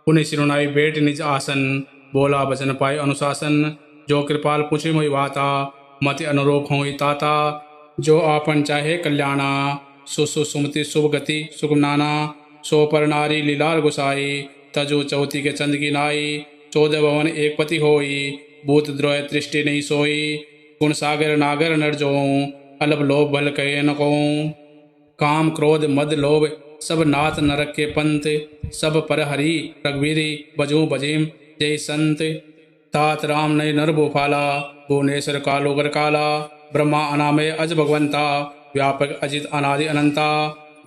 पुनि सिरुनाई बेट निज आसन, बोला वचन पाए अनुशासन। जो कृपाल पूछे मोहि वाता, मति अनुरूप हो ताता। जो आपन चाहे कल्याणा, सुसु सुमति शुभ गति सुख नाना। सो पर नारी लीलार गुसाई, तजो चौथी के चंद की नाई। 14 भवन एक पति होई, भूत द्रोह दृष्टि नहीं सोई। गुण सागर नागर नर जो, अलप लोभ भल कहे न कहूँ। काम क्रोध मद लोभ सब नाथ नरक के पंत, सब पर हरि रघुवीरी बजो बजेम जय संत। तात राम नय नर भोपाला, भुवनेश्वर कालो गर काला, ब्रह्मा अनामय अज भगवंता, व्यापक अजित अनादि अनंता,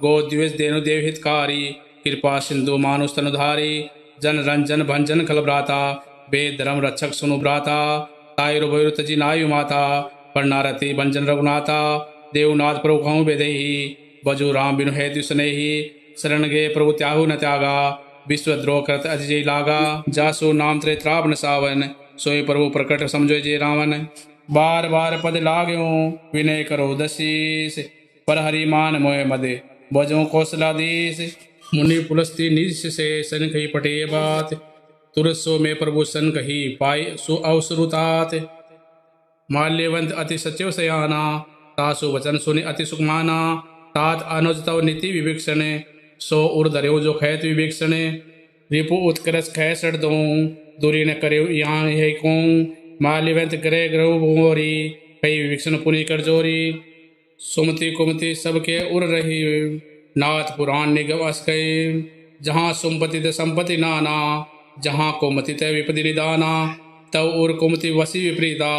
गो द्विज देनु देव हितकारी, कृपा सिंधु मानुष तनुधारी, जन रंजन भंजन खल भ्राता, वेद धर्म रक्षक सुनु भ्राता, तायु भैरु तजी नायु माता, परनारति भंजन रघुनाथा, देवनाथ प्रभु कहूँ बेदेही, बजु राम बिनु है दुसनेही, शरण गे प्रभु त्याहु न त्यागा, विश्वद्रोह करत अतिजय लागा, जासु नाम त्रेत्रावन सावन, सोई प्रभु प्रकट समझो जे रावण। बार बार पद लाग्यो विनय करो दशीस, पर हरि मान मोह मद बजो कौशलाधीश, मुनि पुलस्ती निज से सन कही पटे बात, तुरसो में प्रभु सन कही पाई सु अवसरुतात, माल्यवंत अति सचिव सयाना, तासु वचन सुनि अति सुखमाना, तात अनुज तव नीति विभीषण, सो उर धर्यो जो खैत विभीषण, रिपु उत्कर्ष खे सड़ दो, दूरी न करे यहाँ है कौं, माल्यवंत करे ग्रह भोरी, कई विभीषण पुनि कर जोरी, सुमति कुमति सबके उर रही, नाथ पुराण निगम अस गए, जहाँ सुमपति त संपत्ति नाना, जहाँ कुमति त विपदि निदाना, तव उर कुमति वसी विपरीता,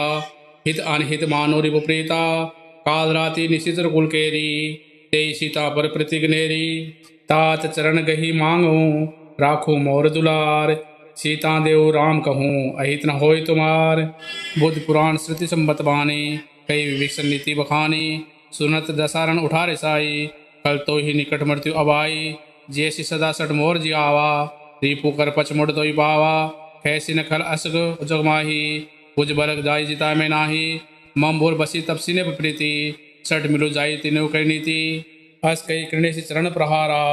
हित अनहित मानो रिपुप्रीता, काल राति निशिचर कुल केरी, तेई सीता पर प्रतिग्नेरी, तात चरण गही मांगो, राखो मोर दुलार, सीता देव राम कहूँ अहित न होय तुम्हार, बुद्ध पुराण श्रुति संबत बानी, कई विभीषण नीति बखानी, सुनत दसारण उठारे साई, कल तो ही निकट मृत्यु अबाई, जैसी सदा सठ मोर जी आवा, रिपु कर पच मुड़ तो पावा, कैसी न खल असग जगमाही, भुज बलक जाई जिता में नाही, मम बोल बसी तपसी ने प्रीति, सठ मिलु जाई तिनु कर नीति, हस कई कृणे से चरण प्रहारा,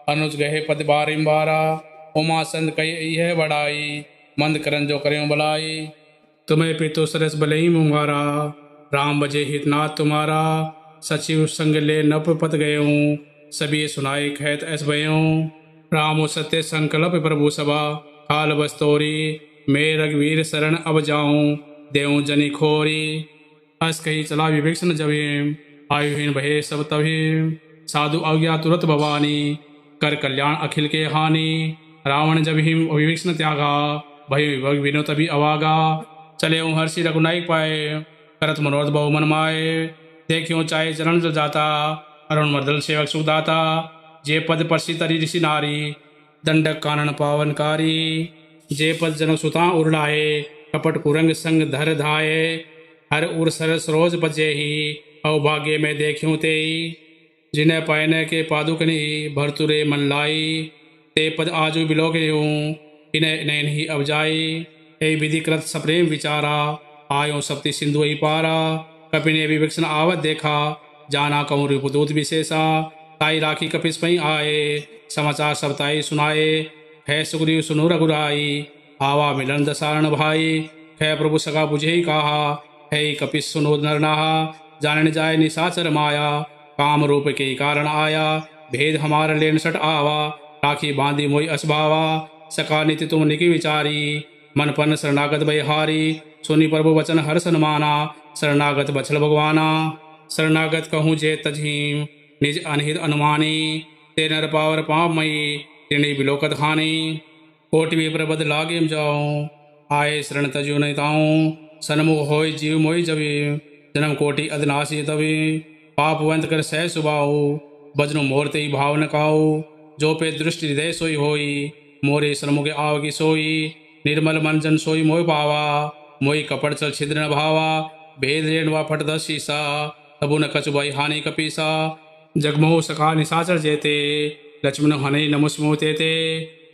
अनुज गहे पद बारिम्बारा, उमा संत कई यह बड़ाई, मंद करन जो करें बलाई, तुम्हें पितु सरस बलई मुंगारा, राम बजे हितनाथ तुम्हारा, सचिव संग ले नप पत गयों, सभी सुनाई खैत ऐस भयों, रामो सत्य संकल्प प्रभु सभा, काल बस्तोरी, मैं रघुवीर शरण अब जाऊं, देऊं जनी खोरी, हस कही चला विभीषण जभी, आयुहीन भये सब तभी, साधु आज्ञा तुरत भवानी, कर कल्याण अखिल के हानि, रावण जब ही विभीषण त्यागा, भय विभग विनो तभी अवागा, चले हर्षि रघुनायक पाए, करत मनोरथ बहु मन माए, देखियो चाहे चरण जो जाता, अरुण मर्दल सेवक सुखदाता, जे पद परसी तरी ऋषि नारी, दंडक कानन पावनकारी, जे पद जनक सुता उड़ाए, कपट कुरंग संग धर धाये, हर उर सरस रोज बजे ही, अवभाग्य में देखियो ते, जिन्हें पायने के पादुकनी भरतुरे मन लाई, ते पद आजु बिलोक हूँ, इन्हें नहीं अब जाई, ए विधि कृत सप्रेम विचारा, आयो सप्ति सिंधु ही पारा, कपि ने विभीषण आवत देखा, जाना कहूँ रिपुदूत विशेषा, ताई राखी कपिस पई आए, समाचार सब ताई सुनाए, है सुग्रीव सुनु रघुराई, आवा मिलन दसारण भाई, है प्रभु सगा बुझे ही कहा, है कपिस सुनो नरनाहा, जानन जाय निशाचर माया, काम रूप के कारण आया, भेद हमार लेन सट आवा, राखी बांधी मोई असभावा, सका नीति तुम निकी विचारी, मन पन शरणागत बयहारी, सुनी प्रभु वचन हर सन्माना, शरणागत बछल भगवाना, शरणागत कहूँ जे तझीम, निज अनहित अनुमानी, ते नर पावर पाप मई, तिणी बिलोकत हानि, कोटि विप्र बद लागेम जाऊं, आए शरण तजु नहीं ताऊं, सन्मुख होय जीव मोई जबी, जन्म कोटि अदनासी तभी, पाप वंत कर सह सुबाऊ, बजनु मोर ते भाव न काऊ, जो पे दृष्टि हृदय सोई होई, मोरे सन्मुख आव की सोई, निर्मल मन जन सोई मोय पावा, मोई कपट चल छिद्र न भावा, भेद रेण वा फट दस शीसा, तबु न कछु भई हानि कपीसा, जगमोह सका निशाचर जेते, लक्ष्मण हने नमुस्मो तेते,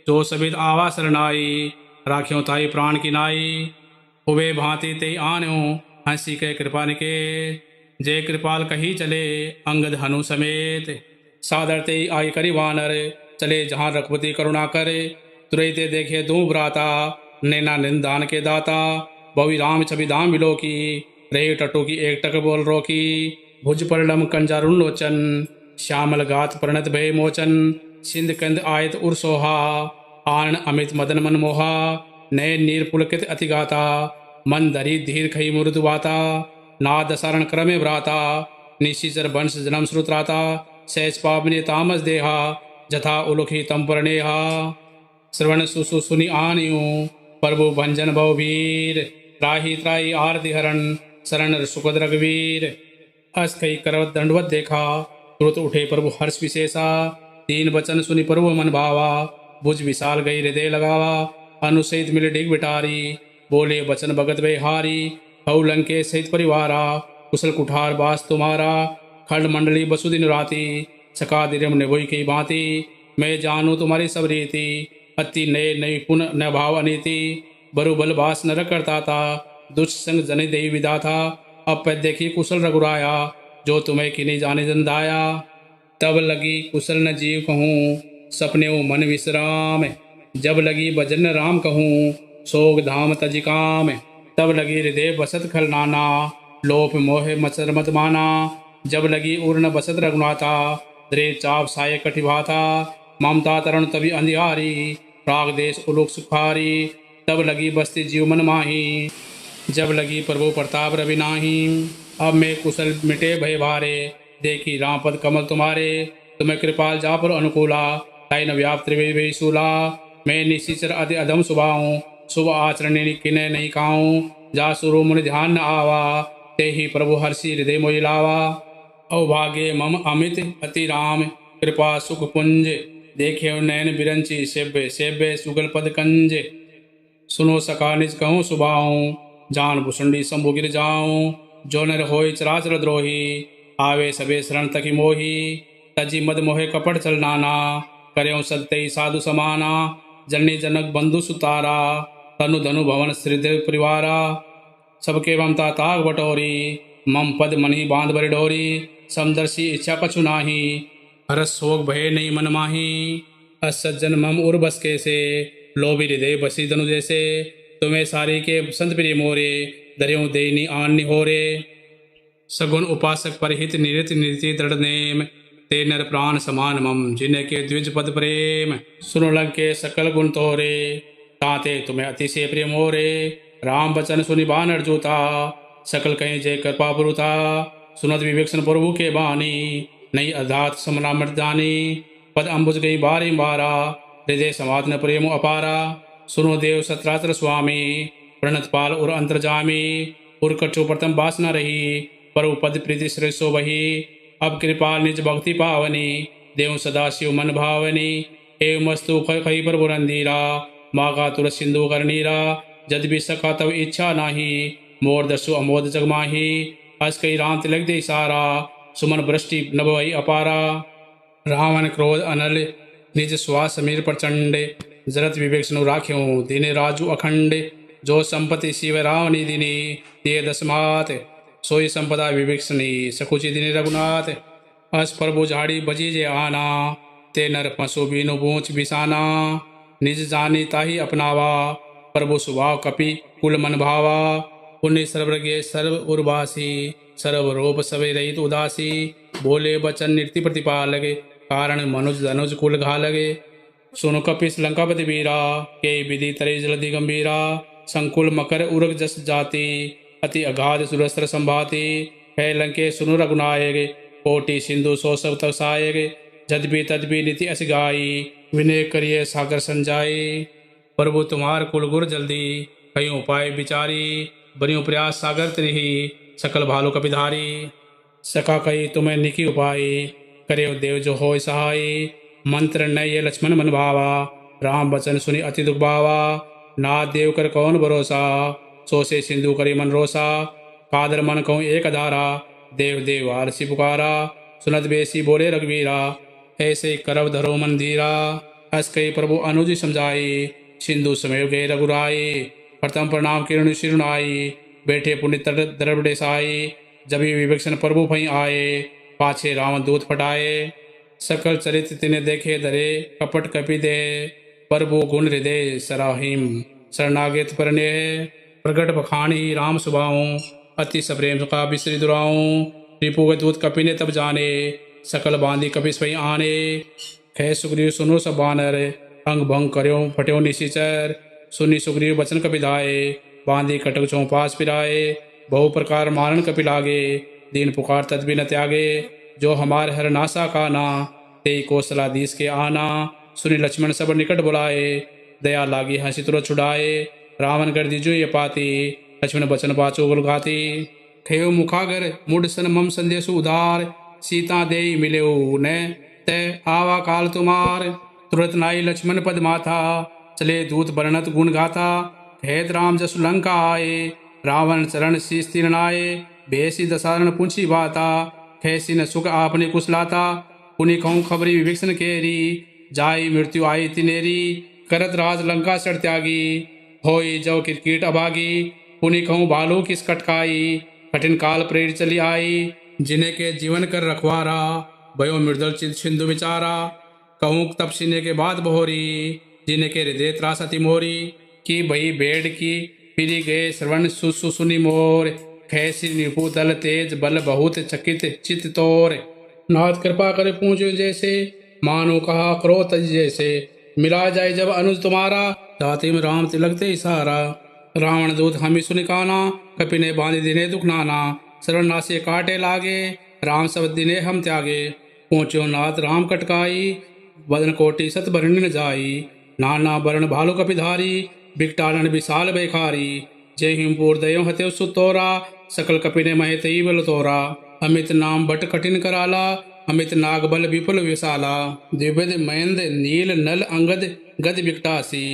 जो सबित आवा शरणाई, राख्यों ताई प्राण की नाई, उबे भांति ते आन्यो, हंसी के कृपा निके, जय कृपाल कही चले, अंगद हनु समेत, सादर ते आई करी वानर, चले जहाँ रघुपति करुणा करे, तुरैते देखे दूं भ्राता, नैना निंदान के दाता, बहु राम छवि धाम बिलोकी, रहे टटो की एक टक बोल रोकी, भुज परलम कंजारुण लोचन, श्यामल गात प्रणत भय मोचन, सिंध कंद आयत उर्सोहा, आनन अमित मदन मन मोहा, नय नीर पुलकित अतिगाता, मन धरी धीर खई मुरुदुवाता, नाद सारण क्रमे भ्राता, निशिचर वंश जन्म श्रुत्राता, सहज पावनी तामस देहा, जथा उलुखी तम परनेहा श्रवण सुसु सुनि आनियो प्रभु भंजन भववीर त्राही त्राही आरती हरण शरण सुखद रघुवीर। अस कई करवत दंडवत देखा तुरंत उठे प्रभु हर्ष विशेषा तीन वचन सुनि प्रभु मन भावा भुज विशाल गई हृदय लगावा अनुसहित मिले डिग बिटारी बोले वचन भगत बेहारी हऊ लंके सहित परिवारा कुशल कुठार बास तुम्हारा खंड मंडली बसुदिन राती सका दिरम निभोई की भांति मैं जानू तुम्हारी सब रीति अति नए नई पुन न भाव अनीति बरु बल बास नर करता था दुष्ट संग जन देवी विदा था अब पै देखी कुशल रघुराया जो तुम्हें किन्हीं जाने जंदाया। तब लगी कुशल न जीव कहूँ सपने वो मन विश्राम जब लगी भजन राम कहूँ सोग धाम तजिकाम तब लगी हृदय बसत खल नाना लोप मोह मचर मत माना जब लगी उर्न बसत रघुनाथा द्रे चाप साय कटिभाता ममता तरण तभी अंधियारी प्राग देश उलोक सुखारी तब लगी बस्ती जीव मन माही जब लगी प्रभु प्रताप रवि नाही। अब मैं कुशल मिटे भय भारे देखी राम पद कमल तुम्हारे तुम्हें कृपाल जा पर अनुकूला ताई न व्याप्त त्रिवे सूला मैं निशिचर अति अधम सुभाऊँ शुभ आचरण किने नहीं खाऊँ जा सुरु मुनि ध्यान न आवा ते ही प्रभु हर्षि हृदय मोहि लावा। अवभाग्य मम अमित अति राम कृपा सुख पुंज देखे नयन बिरंची सेव्य सेव्य सुगल पद कंज सुनो सका निज कहूँ सुभाऊँ जान भुसुंडी शंभु गिर जाऊँ जो नर होय चराचर द्रोही आवे सबे शरण तकी मोही तजी मद मोहे कपट चल नाना कर्यों सत्य साधु समाना जननी जनक बंधु सुतारा तनु धनु भवन श्रीदेव परिवारा सबके ममता ताग बटोरी मम पद मनी बांध बरि डोरी समदर्शी इच्छा कछु नाही हरस शोक भय नहीं मन माही असज्जन मम उर बस के से लोभी हृदय बसी धनु जैसे तुम्हें सारी के संत प्रिय मोरे दरियों देनी आन निहोरे सगुण उपासक परहित निरित नीति दृढ़ नेम ते नर प्राण समान मम जिन्हें के द्विज पद प्रेम सुनो लग के सकल गुण तोरे ताते तुम्हें अतिशय प्रिय मोरे राम बचन सुनि बानर जूता सकल कहीं जय कृपा पुरुता सुनत विवेक्षण प्रभु के बानी नई अधात समना मर्दानी पद अम्बुज गई बारी बारा हृदय समाधन प्रेम अपारा सुनो देव सत्रात्र स्वामी प्रणत पाल और अंतर्जामी उर कछु प्रथम वासना रही परु पद प्रीति श्रेष्ठो वही अब कृपाल निज भक्ति पावनी देव सदा शिव मन भावनी एव मस्तु खई पर बुरंदीरा मागा तुलस सिंधु करनीरा जद भी सका तब इच्छा नाही मोर दसु अमोद जगमाही अस कई राम तिलक दे सारा सुमन वृष्टि नभवई अपारा रावण क्रोध अनल निज श्वास समीर प्रचंड जरत विवेक्षण राख्यों दीने राजू अखंड जो संपत्ति शिव रावणी दिनी दिए दसमात सोई संपदा विवेक्षणी सकुचि दिने रघुनाथ अस प्रभु झाड़ी बजी जे आना ते नर पशु बीनु बूंच बिसाना निज जानी ताही अपनावा प्रभु सुभाव कपि कुल मन भावा पुण्य सर्वज्ञ सर्व उर्वासी सर्व रूप सवे रहित उदासी बोले बचन नृत्य प्रतिपालक कारण मनुज धनुज कुल घा लगे सुनो कपिस लंकापति वीरा के विधि तरे जलधि गंभीरा संकुल मकर उरग जस जाति अति अगाध सुरस्त्र संभाति है लंके सुनु रघुनायक कोटि सिंधु सो सब तसायक जद भी तद भी नीति अस गाई विनय करिए सागर संजाई प्रभु तुम्हार कुल गुर जल्दी कई उपाय विचारी बनियो प्रयास सागर त्रिही सकल भालु कपिधारी सका कई तुम्हें निकी उपाय करे देव जो हो सहाय मंत्र न ये लक्ष्मण मन भावा राम बचन सुनि अति दुख भावा नाथ देव कर कौन भरोसा सो से सिंधु करी मन रोसा कादर मन कहूँ एक धारा देव देव आरसी पुकारा सुनत बेसी बोले रघुवीरा ऐसे करव धरो मन धीरा हस कई प्रभु अनुज समझाई सिंधु समेव गए रघुराई प्रथम प्रणाम किरण शिरुनाई बैठे पुण्य तट द्रवडे साई जबी विवेक्षण प्रभु भई आए पाछे रावण दूत फटाए सकल चरित्र तिने देखे धरे कपट कपि दे प्रभु गुण हृदय सराहिम शरणागत परने प्रगट बखानी राम सुभाऊं अति सप्रेम का बिसरी दुराऊं रिपु के दूत कपि ने तब जाने सकल बांधी कपि स्वयं आने खे सुग्रीव सुनो सब बानर अंग भंग कर्यो फट्यो निशिचर सुनी सुग्रीव बचन कपि धाये बांधी कटक चौं पास पिराए बहु प्रकार मारण कपि लागे दीन पुकार तद भी न त्यागे जो हमारे हर नासा का ना ते कौशलाधीश के आना, सुनि लक्ष्मण सब निकट बुलाए, दया लागी हंसी तुरत छुड़ाए, रावण कर दीजो ये पाती, लक्ष्मण बचन पाचो गुल गाती, खेव मुखागर मुड सन मम संदेश उधार, सीता दे मिले ने ते आवा काल तुम्हार, तुरत नाई लक्ष्मण पद माथा, चले दूत वर्णत गुण गाथा, खेत राम जसु लंका आए, रावण चरण शीस तीन आए, भेसी दसारण पूछी बाता, खेसी न सुख आपने कुशलाता, पुनि कहूँ खबरी विभीषण केरी, जाई मृत्यु आई तिनेरी, करत राज लंका सर त्यागी, होई जव किरकीट अभागी, पुनि कहूँ भालू किस कटकाई, कठिन काल प्रेर चली आई, जिन्हें के जीवन कर रखवारा, भयो मृदल चित सिंधु विचारा, कहूँ तप सीने के बाद बहोरी, जिन्हें के हृदय त्रास अति मोरी, की भई भेड़ की पिरी गए श्रवण सुनि मोर, खैसी निपु दल तेज बल बहुत चकित चित तोर, नाथ कृपा करे पूछो जैसे, मानो कहा करो तज जैसे, मिला जाए जब अनुज तुम्हारा, जाते में राम तिलक ते इशारा, रावण दूत हमी सुनि काना, कपि ने बांधि दिने दुख नाना, श्रवण नासे काटे लागे, राम सब दिने हम त्यागे, पहुँचो नाथ राम कटकाई, बदन कोटि सत भरण न जाई, नाना बरण भालु कपिधारी, बिकटालन विशाल बेखारी, जय हिमपुर दयो हते सुतोरा, सकल कपि ने महे तई बल तोरा, अमित नाम बट कठिन कराला, अमित नाग बल विपुल विशाला, द्विविध महेंद्र नील नल अंगद गद विकटासी,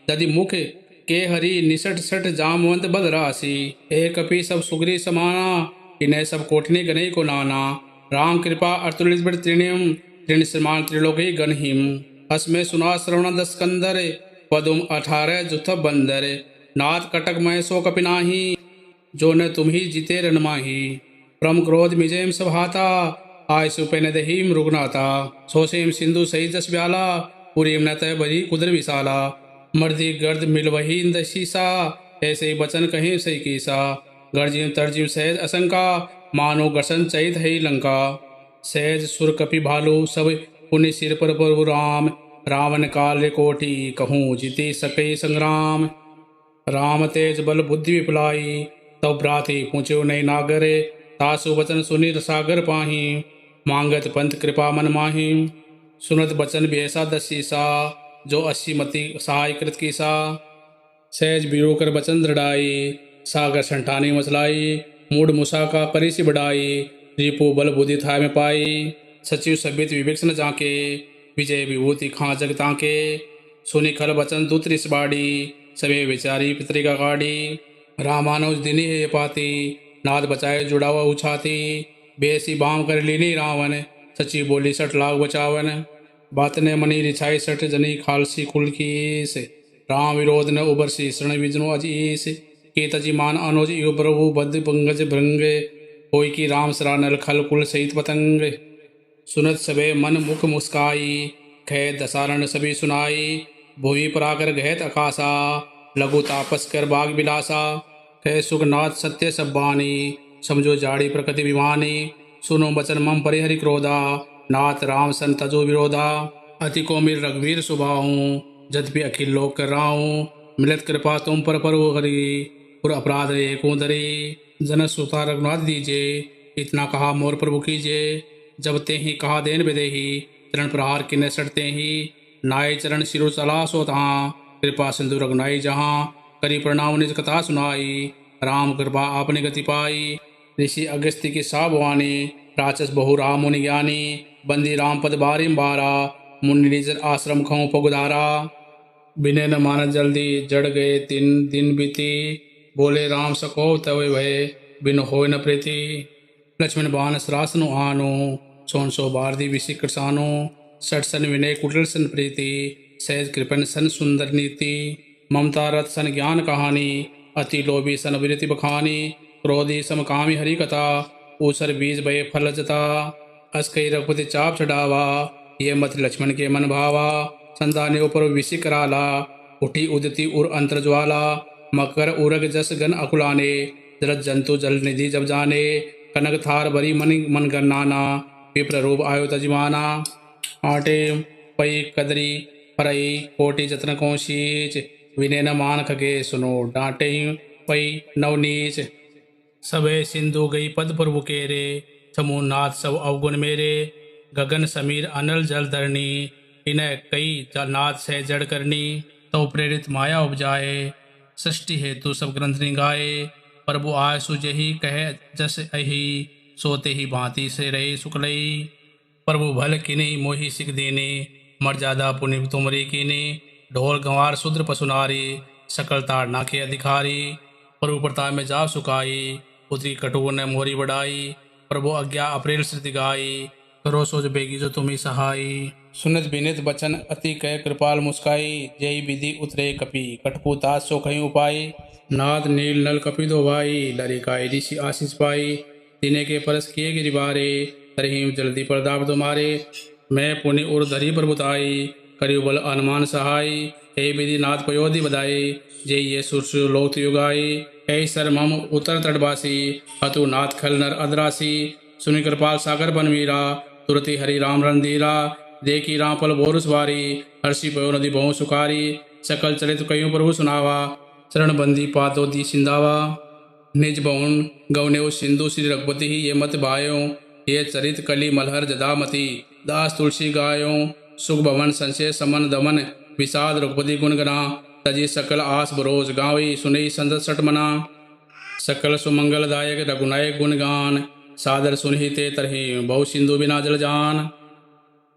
दधि मुख के हरि निसट सट जामवंत बद राशि, ए कपि सब सुग्री समाना, इन्हें सब कोठिने गनई को नाना, राम कृपा अतुलित बड़ त्रिणियम, त्रिण समान त्रिलोकी गणहिम, असमें सुना श्रवण दस कंदर, पदुम 18 जुथ बंदर, नाथ कटक मय सो कपि नाही, जो न तुम ही जीते रन माही, प्रम क्रोध मिजेम सभाता, आय सुपेन दहीम रुग्नाता, सोसेम सिंधु सही जस ब्याला, पुरीम न तय बरी कुदर विशाला, मर्दी गर्द मिलवही दशीसा, ऐसे ही बचन कहीं सही कीसा, गर्जिम तरजिम सहज असंका, मानो गसन चैत है लंका, सहज सुर कपि भालू सब पुनि सिर पर प्रभु राम, रावण काल कोटि कहूँ जीति सके संग्राम, राम तेज बल बुद्धि विपलाई, तब भ्राति पूछो नई नागरे, तासु वचन सुनि सागर पाही, मांगत पंथ कृपा मन माही, सुनत बचन बेसा दसीसा, जो 80 मति सहाय कृत कीसा, सहज बीरो कर बचन दृढ़ाई, सागर संठानी मचलाई, मूड मुसा का परिसि बढ़ाई, रिपु बल बुद्धि था में पाई, सचिव सबित विवेक्षण जाके, विजय विभूति खां जग ताके, सुनि खल बचन दूतरिस बाड़ी, सवे विचारी पितरिका गाड़ी, रामानुज दिनी है पाती, नाद बचाए जुड़ावा उछाती, बेसी बाम कर लीनी रावण, सची बोली सठ लाग बचावन, बात ने मनी रिछाई सठ जनी खालसी कुल की से, राम विरोध न उबरसी शरण विजनो अजीस, के तजी मान अनुज यु प्रभु बद्ध पंगज भृंग, कोई की राम सरानल खल कुल सहित पतंग, सुनत सबे मन मुख मुस्काई, खैत दसारण सभी सुनाई, भूमि पराकर गहत अकाशा, लघु तापस कर बाग बिलासा, कै सुखनाथ सत्य सब बानी, समझो जाड़ी प्रकृति विमानी, सुनो बचन मम परिहरि क्रोधा, नाथ राम सन तजो विरोधा, अति को मिल रघुवीर सुबाहूँ, जद भी अखिल लोक कर राहूँ, मिलत कृपा तुम पर वो करी, पुर अपराध एको धरी, जन सुता रघुनाथ दीजिए, इतना कहा मोर प्रभु कीजिए, जब ते ही कहा देन विदेही, चरण प्रहार किन्ने सटते ही, नाय चरण सिरु चला सो तहाँ, कृपा सिंधु रघुनाई जहाँ, करी प्रणाम निज कथा सुनाई, राम कृपा आपने गति पाई, ऋषि अगस्त्य की साबवानी, राक्षस बहु राम मुनि ज्ञानी, बंदी राम पद बारिम बारा, मुनि निजर आश्रम खऊँ पगुधारा, बिने न मानत जल्दी जड़ गए 3 दिन बीती, बोले राम सको तव भय बिन होय न प्रीति, लक्ष्मण बान सरासनु आनो, सोन सो बारदी विषि कृसानो, सठ सन विनय कुटिल सन प्रीति, सहज कृपन सन सुंदर नीति, ममता रथ सन ज्ञान कहानी, अति लोभी सन विरति बखानी, क्रोधी सम कामी हरि कथा, ऊसर बीज भय फल जता, अस कई रघुपति चाप चढ़ावा, ये मत लक्ष्मण के मन भावा, संताने ऊपर विषि कराला, उठी उदती उर अंतर ज्वाला, मकर उरग जस गन अकुलाने, जलद जंतु जल निधि जब जाने, कनक थार भरी मन गन्नाना, विप्र रूप आयो तजमाना, आटे पई कदरी परई कोटि जतन को शीच, विनय न मान खगे सुनो डांटे पई नवनीच, सबे सिंधु गई पद प्रभु केरे, समूनाथ सब अवगुण मेरे, गगन समीर अनल जल धरनी, इन्हें कई नाथ से जड़ करनी। तो प्रेरित माया उपजाए, सृष्टि हेतु सब ग्रंथ निगाए। प्रभु आय सुजही कहे जस अही, सोते ही भांति से रहे सुकलई। प्रभु भल किन्हीं मोहि सिख देने, मर्यादा पुण्य तुमरी कीने। ढोल गंवार शूद्र पशुनारी, सकल ताड़ना के अधिकारी। प्रभु प्रताप में जा सुखाई, उतरी कटुर ने मोरी बढ़ाई। प्रभु आज्ञा अप्रेल श्रुति गाई, करो सोच बेगी जो तुम्ही सहाई। सुनित बिनित बचन अति कह कृपाल मुस्काई, जय विधि उतरे कपि कटपुता सो कहीं उपाय। नाद नील नल कपि दो भाई, लरिकाई ऋषि आशीष पाई। तिने के परस किए गिरिबारे, तरहीम जल्दी प्रताप तुम्हारे। मैं पुण्य उर धरी प्रभुताई, करियो बल अनुमान सहाय। हे विधि नाथ पयोधि बधाई, जय ये सुरसुर लोक युगाई। हे सर मम उतर तटवासी, अतु नाथ खल नर अदरासी। सुनि कृपाल सागर बन मीरा, तुरति हरि राम रणधीरा। देखी राम पल बोरुस बारी, हर्षि पयो नदी बहु सुखारी। सकल चरित कयूं प्रभु सुनावा, चरण बंदी पादोदी सिंधावा। निज बहुन गौनेव सिंधु श्री रघुपति ये मत भायो। ये चरित कली मलहर जदामती, दास तुलसी गायो। सुख भवन संशय समन दमन, विषाद रघुपति गुण गना। तजी सकल आस बरोज गावी, सुनई संत सट मना। सकल सुमंगल दायक रघुनायक गुण गान, सादर सुनहि ते तरहि बहु सिंधु बिना जल जान।